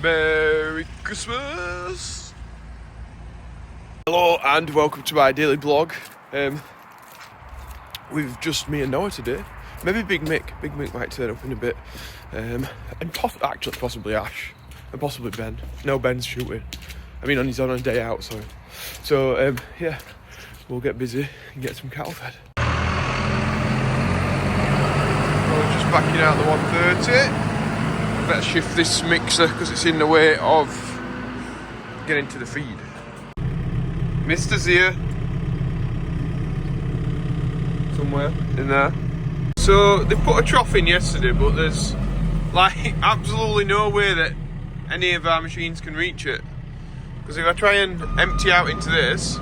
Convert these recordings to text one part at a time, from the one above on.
Merry Christmas! Hello and welcome to my daily blog. With just me and Noah today. Maybe Big Mick might turn up in a bit. And possibly Ash. And possibly Ben. No, Ben's shooting. I mean, he's on a day out, so yeah, we'll get busy and get some cattle fed. We're just backing out the 130. Better shift this mixer because it's in the way of getting to the feed. Mister's here. Somewhere in there. So they put a trough in yesterday, but there's like absolutely no way that any of our machines can reach it. Because if I try and empty out into this,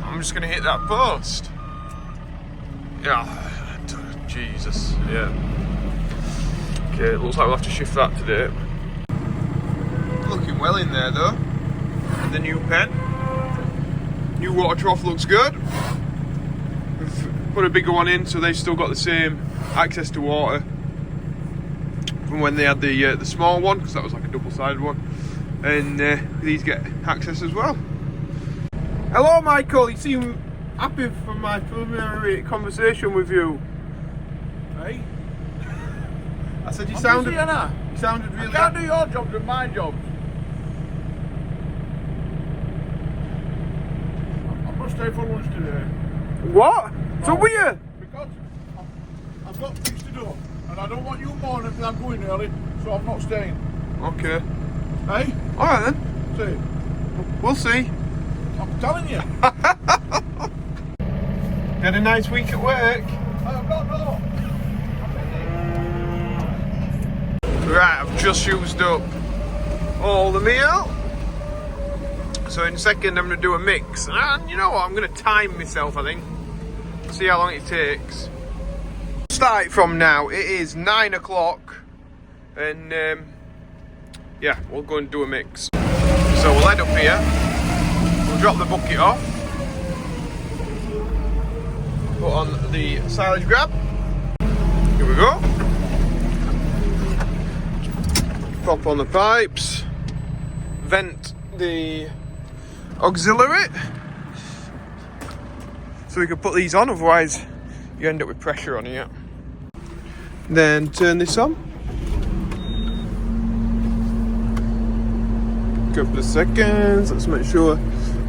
I'm just going to hit that post. Yeah, Jesus, yeah. Okay, it looks like we'll have to shift that today. Looking well in there though. The new pen. New water trough looks good. We've put a bigger one in so they've still got the same access to water from when they had the small one, because that was like a double-sided one. And these get access as well. Hello Michael, you seem happy from my preliminary conversation with you. Hey? I said you sounded really... I can't do your job, do my job. I'm going to stay for lunch today. What? So will you? Because I've got things to do. And I don't want you mourning because I'm going early, so I'm not staying. Okay. Hey? Alright then. See? We'll see. I'm telling you. Had a nice week at work. I've got no. Right, I've just used up all the meal. So in a second I'm going to do a mix. And you know what, I'm going to time myself, I think. See how long it takes. Start it from now. It is 9 o'clock. And yeah, we'll go and do a mix. So we'll head up here. We'll drop the bucket off. Put on the silage grab. Here we go. Pop on the pipes, vent the auxiliary, so we can put these on, otherwise you end up with pressure on here. Then turn this on. Couple of seconds, let's make sure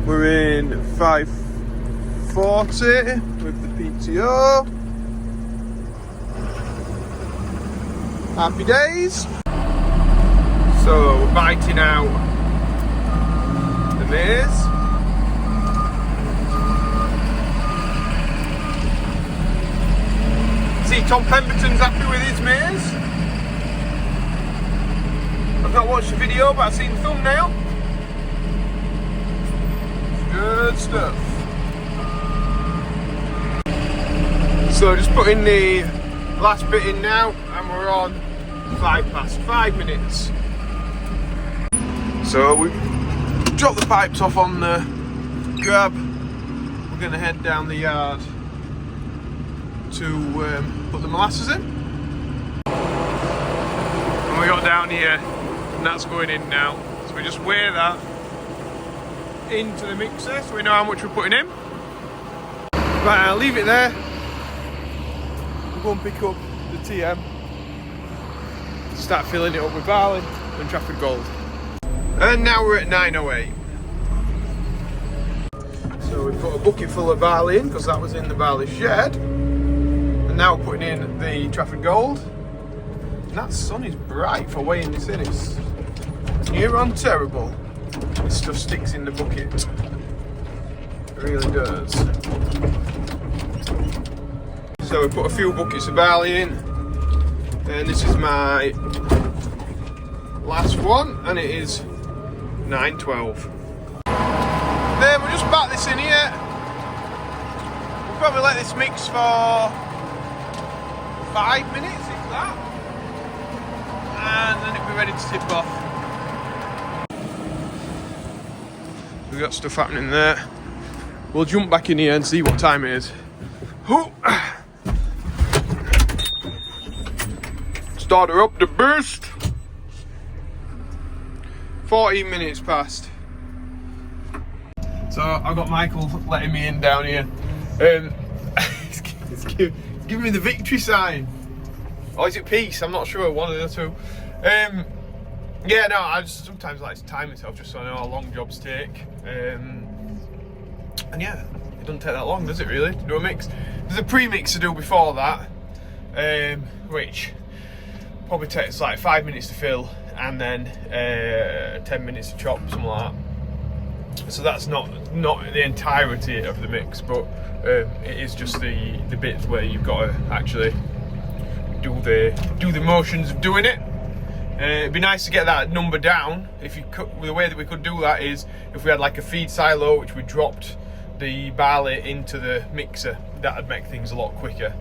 we're in 540 with the PTO. Happy days. So we're biting out the maize. See, Tom Pemberton's happy with his maize. I've not watched the video, but I've seen the thumbnail. Good stuff. So just putting the last bit in now, and we're on 5 minutes. So we've dropped the pipes off on the grab. We're going to head down the yard to put the molasses in. And we got down here, and that's going in now. So we just weigh that into the mixer so we know how much we're putting in. Right, I'll leave it there. We'll go and pick up the TM. Start filling it up with barley and Trafford Gold. And now we're at 9:08. So we put a bucket full of barley in because that was in the barley shed. And now we're putting in the Trafford Gold. And that sun is bright for weighing this in. It's near on terrible. This stuff sticks in the bucket. It really does. So we put a few buckets of barley in. And this is my last one, and it is 9:12. Then we'll just back this in here. We'll probably let this mix for 5 minutes, if that. And then it'll be ready to tip off. We've got stuff happening there. We'll jump back in here and see what time it is. Start her up to burst. 14 minutes past. So I've got Michael letting me in down here. He's giving me the victory sign. Or is it peace? I'm not sure, one of the two. Yeah, no, I just sometimes like to time myself just so I know how long jobs take. And yeah, it doesn't take that long, does it really, to do a mix? There's a pre-mix to do before that, which probably takes like 5 minutes to fill and then 10 minutes to chop, something like that. So that's not the entirety of the mix, but it is just the bits where you've got to actually do the motions of doing it. It'd be nice to get that number down. If you could, the way that we could do that is if we had like a feed silo, which we dropped the barley into the mixer. That'd make things a lot quicker,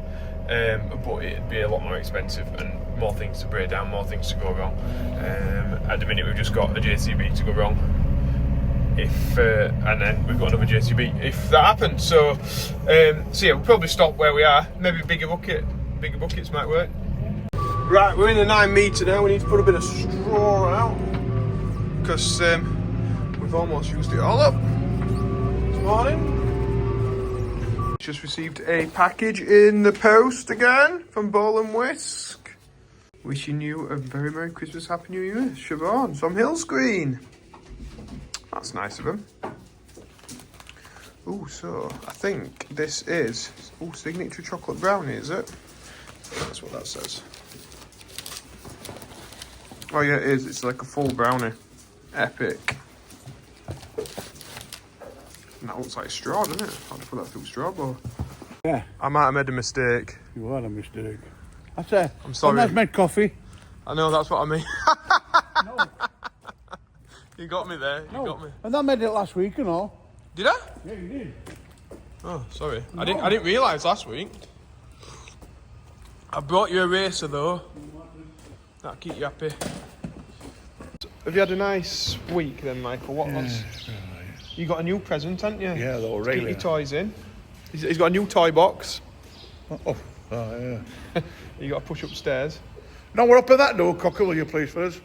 but it'd be a lot more expensive and more things to break down, more things to go wrong. At the minute, we've just got a JCB to go wrong. And then we've got another JCB if that happens. So yeah, we'll probably stop where we are. Maybe bigger buckets might work. Right, we're in the 9 metre now. We need to put a bit of straw out because we've almost used it all up this morning. Just received a package in the post again from Bowl and Whisk. Wishing you a very Merry Christmas, Happy New Year, Siobhan from Hillscreen. That's nice of him. Oh, so I think this is signature chocolate brownie, is it? That's what that says. Oh yeah, it is. It's like a full brownie. Epic. And that looks like straw, doesn't it? I'll just put that through straw bowl. Yeah. I might have made a mistake. You had a mistake. That's it. I'm sorry. I've made coffee. I know, that's what I mean. No. You got me there. You got me. And I made it last week and all. Did I? Yeah, you did. Oh, sorry. No. I didn't realise last week. I brought you a racer though. That'll keep you happy. Have you had a nice week then, Michael? What's you got a new present, haven't you? Yeah, the Get Aurelia. your toys in. He's got a new toy box. Oh, yeah. You got to push upstairs. No, we're up at that door, Cocker, will you please, fellas?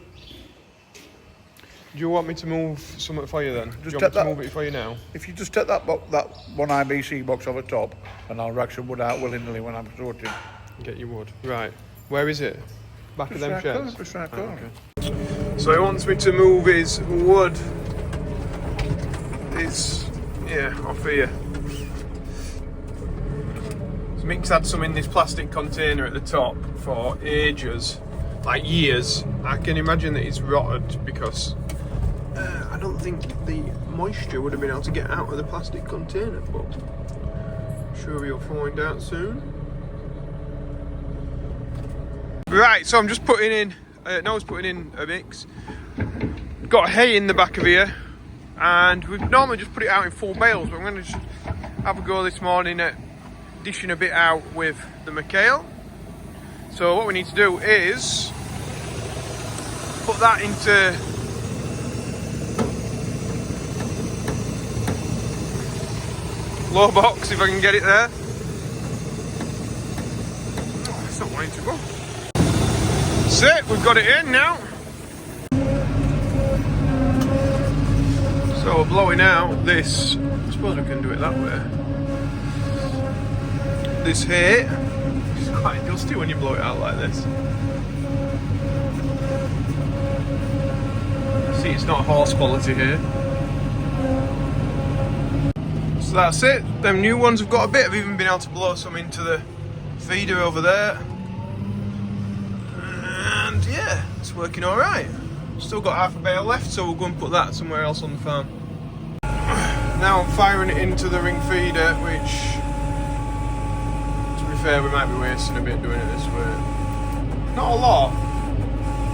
Do you want me to move something for you then? Do you Just want me take to move it for you now? If you just take that one IBC box off the top, and I'll rack some wood out willy-nilly when I'm sorting. Get your wood. Right. Where is it? Back of them sheds? Just right corner. Okay. So he wants me to move his wood. Off here. So Micks had some in this plastic container at the top for ages, like years. I can imagine that it's rotted because I don't think the moisture would have been able to get out of the plastic container, but I'm sure we'll find out soon. Right, so I'm just putting in, Noah's putting in a mix. Got hay in the back of here, and we've normally just put it out in full bales, but I'm going to just have a go this morning at dishing a bit out with the McHale. So what we need to do is put that into low box if I can get it there. Oh, it's not wanting to go. That's it, we've got it in now. So we're blowing out this, I suppose we can do it that way. This hay, it's quite dusty when you blow it out like this. See, it's not horse quality here. So that's it, them new ones have got a bit. I've even been able to blow some into the feeder over there. And yeah, it's working alright. Still got half a bale left, so we'll go and put that somewhere else on the farm. Now I'm firing it into the ring feeder, which, to be fair, we might be wasting a bit doing it this way. Not a lot,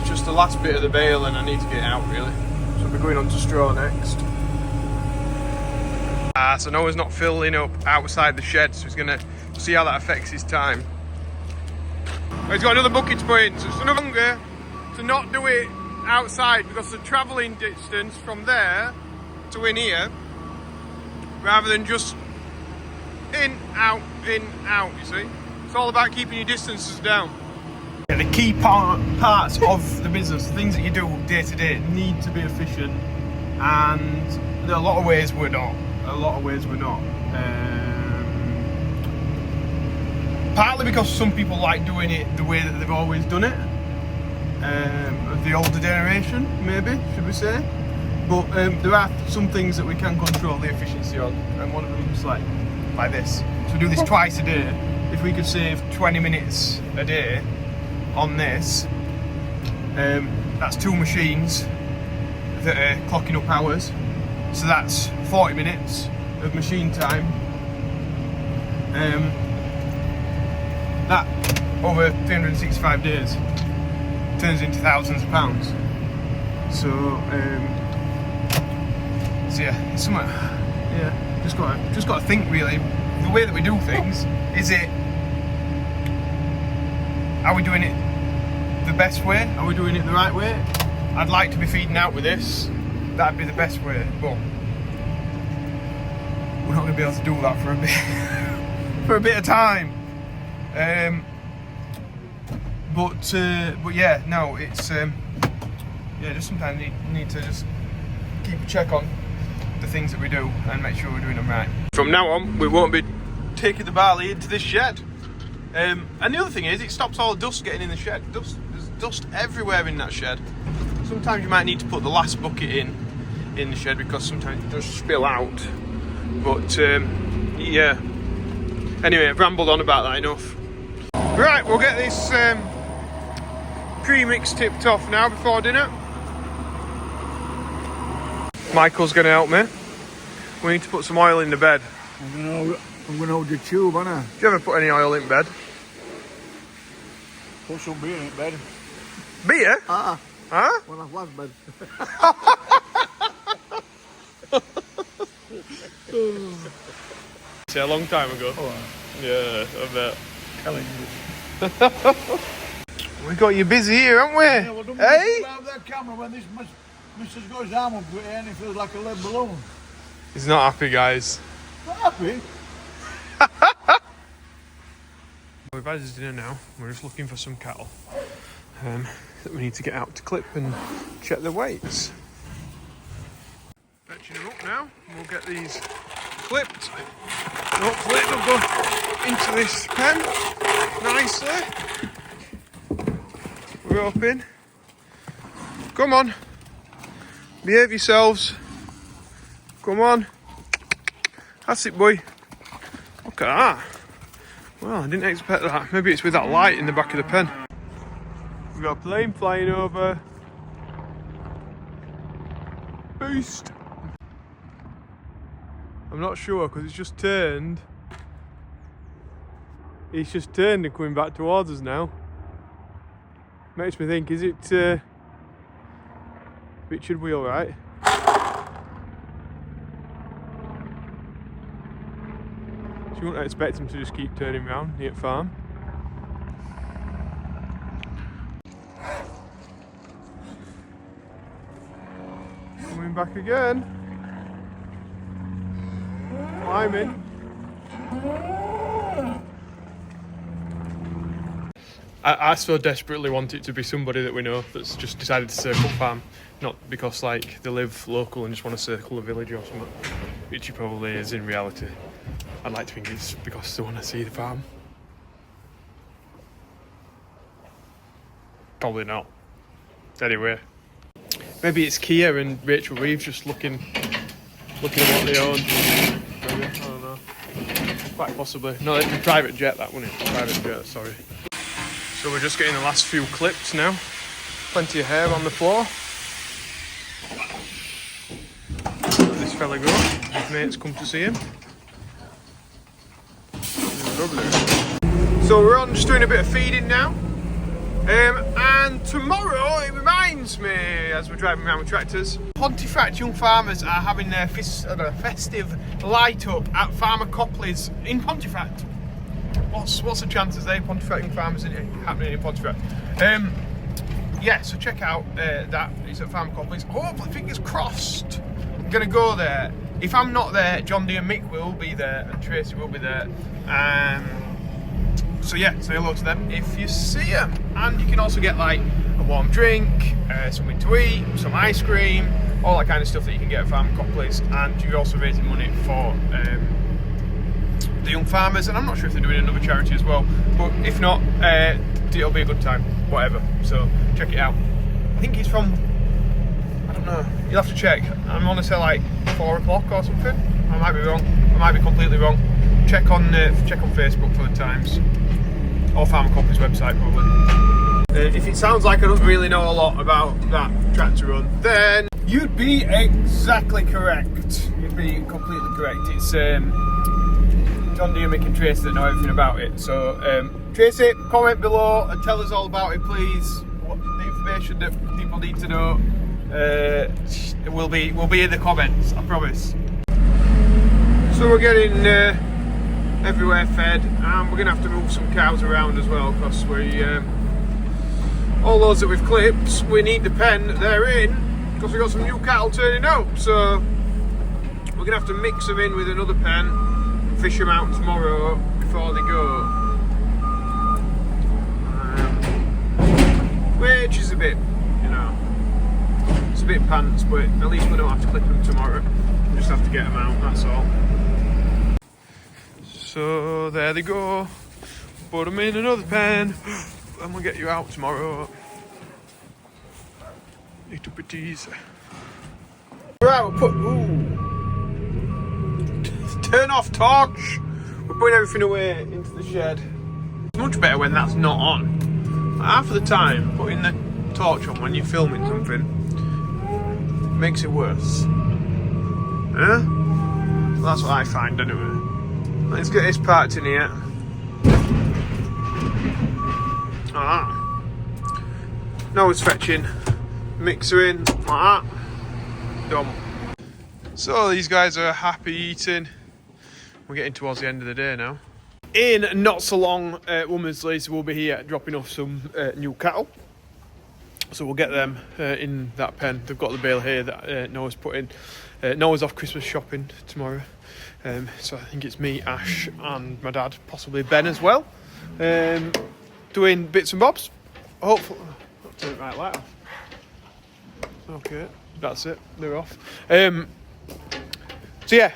it's just the last bit of the bale and I need to get it out really. So we're going on to straw next. So Noah's not filling up outside the shed, so he's going to see how that affects his time. He's got another bucket to put in, so it's another longer to not do it outside because the travelling distance from there to in here, rather than just in, out, you see. It's all about keeping your distances down. Yeah, the key parts of the business, things that you do day to day, need to be efficient, and there are a lot of ways we're not. Partly because some people like doing it the way that they've always done it, of the older generation, maybe, should we say. But there are some things that we can control the efficiency on, and one of them is like this. So we do this twice a day. If we could save 20 minutes a day on this, that's 2 machines that are clocking up hours. So that's 40 minutes of machine time. That over 365 days turns into thousands of pounds. So yeah, it's something. Yeah, just got to think really. The way that we do things, are we doing it the best way? Are we doing it the right way? I'd like to be feeding out with this. That'd be the best way, but we're not going to be able to do that for a bit, for a bit of time. But yeah, no, it's just sometimes need to just keep a check on the things that we do and make sure we're doing them right. From now on, we won't be taking the barley into this shed. And the other thing is, it stops all the dust getting in the shed. There's dust everywhere in that shed. Sometimes you might need to put the last bucket in the shed because sometimes it does spill out. But yeah. Anyway, I've rambled on about that enough. Right, we'll get this pre-mix tipped off now before dinner. Michael's going to help me. We need to put some oil in the bed. I'm going to hold the tube, aren't I? Do you ever put any oil in bed? Put some beer in bed. Beer? Huh? When I was bed. It's a long time ago. Oh, yeah, I bet. Telling you. We got you busy here, haven't we? Yeah, well, don't hey? have that camera when this Mrs. got his arm up it and it feels like a lead balloon. He's not happy, guys. Not happy? We've had his dinner now. We're just looking for some cattle that we need to get out to clip and check their weights. Fetching them up now. We'll get these clipped. Hopefully they'll go into this pen nicely. We're hoping. Come on. Behave yourselves. Come on. That's it, boy. Look at that. Well, I didn't expect that. Maybe it's with that light in the back of the pen. We've got a plane flying over. Boost. I'm not sure because it's just turned. It's just turned and coming back towards us now. Makes me think, is it Richard Wheelwright? So you wouldn't expect him to just keep turning round near the farm. Coming back again. Climbing. I so desperately want it to be somebody that we know that's just decided to circle farm, not because like they live local and just want to circle a village or something, which it probably is in reality. I'd like to think it's because they want to see the farm. Probably not. Anyway, maybe it's Kia and Rachel Reeves just looking at what they own. Maybe, I don't know. Quite possibly. No, it'd be private jet, that wouldn't it? Private jet, sorry. So we're just getting the last few clips now. Plenty of hair on the floor. Let this fella go. His mates come to see him. Lovely. So we're on just doing a bit of feeding now. And tomorrow, it reminds me, as we're driving around with tractors, Pontefract young farmers are having their festive light up at Farmer Copley's in Pontefract. What's the chances they Pontefract young farmers happening in Pontefract? Yeah, so check out that. It's at Farmer Copley's. Hopefully, fingers crossed, I'm gonna go there. If I'm not there, John D and Mick will be there, and Tracy will be there. So yeah, say hello to them if you see them. And you can also get like a warm drink, something to eat, some ice cream, all that kind of stuff that you can get at Farm Copley's. And you're also raising money for the young farmers, and I'm not sure if they're doing another charity as well, but if not, it'll be a good time, whatever. So check it out. I think it's from, I don't know, you'll have to check. I'm gonna say like 4 o'clock or something. I might be wrong. I might be completely wrong. Check on Facebook for the times, or Farmer Copley's website probably. If it sounds like I don't really know a lot about that tractor run, then you'd be exactly correct. You'd be completely correct. It's John Deere, Mick and Tracy that know everything about it. So Tracy, comment below and tell us all about it, please. What the information that people need to know will be in the comments, I promise. So we're getting everywhere fed, and we're going to have to move some cows around as well, because all those that we've clipped, we need the pen that they're in, because we've got some new cattle turning up. So we're going to have to mix them in with another pen and fish them out tomorrow before they go. Which is a bit, you know, it's a bit pants, but at least we don't have to clip them tomorrow. We just have to get them out, that's all. So there they go. Put them in another pen, and we'll get you out tomorrow. Little bitties. Right, we'll put. Ooh. Turn off torch. We're putting everything away into the shed. It's much better when that's not on. Half of the time, putting the torch on when you're filming something makes it worse. Yeah? Well, that's what I find anyway. Let's get this parked in here. Ah. Now it's fetching. Mixer in like that. Done. So these guys are happy eating. We're getting towards the end of the day now. In not so long, Womersley's will be here dropping off some new cattle. So we'll get them in that pen. They've got the bale here that Noah's put in. Noah's off Christmas shopping tomorrow. So I think it's me, Ash and my dad, possibly Ben as well. Doing bits and bobs. Hopefully, I'll turn it right light off. Okay, that's it, they're off. So yeah,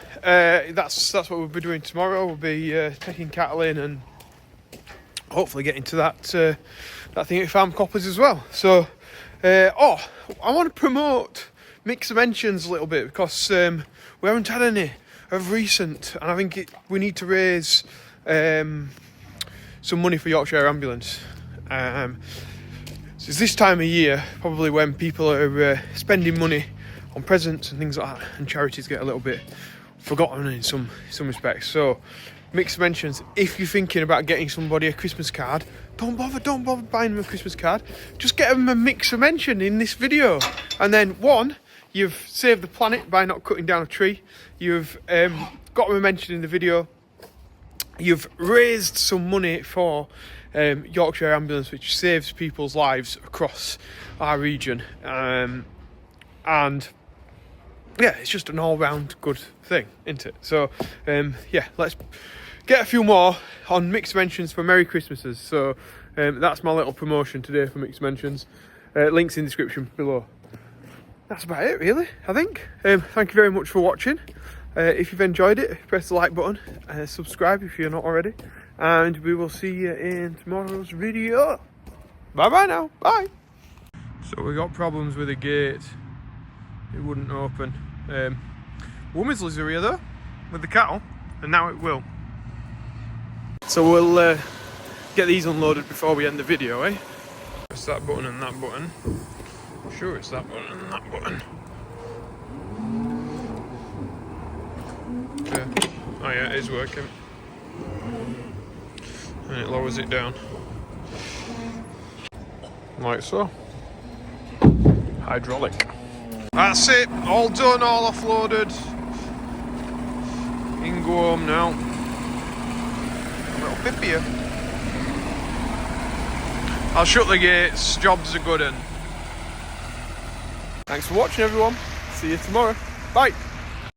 that's what we'll be doing tomorrow. We'll be taking cattle in and hopefully getting to that thing at Farm Copley's as well. So, I want to promote Micks mentions a little bit, because we haven't had any of recent, and I think we need to raise some money for Yorkshire Air Ambulance. So it's this time of year, probably when people are spending money on presents and things like that, and charities get a little bit forgotten in some respects. So Micks mentions, if you're thinking about getting somebody a Christmas card, don't bother buying them a Christmas card. Just get them a Micks mention in this video, and then one, you've saved the planet by not cutting down a tree. You've got them a mention in the video. You've raised some money for Yorkshire Air Ambulance, which saves people's lives across our region. And yeah, it's just an all-round good thing, isn't it? So yeah, let's get a few more on Micks mentions for Merry Christmases. So that's my little promotion today for Micks mentions. Links in the description below. That's about it, really, I think. Thank you very much for watching. If you've enjoyed it, press the like button, subscribe if you're not already, and we will see you in tomorrow's video. Bye bye now, bye. So we got problems with the gate. It wouldn't open. Womersley's are here though, with the cattle, and now it will. So we'll get these unloaded before we end the video, eh? Press that button and that button. I'm sure it's that button and that button. Okay. Oh yeah, it is working. And it lowers it down. Like so. Hydraulic. That's it, all done, all offloaded. You can go home now. A little pip here. I'll shut the gates, job's a good one. Thanks for watching everyone, see you tomorrow, bye.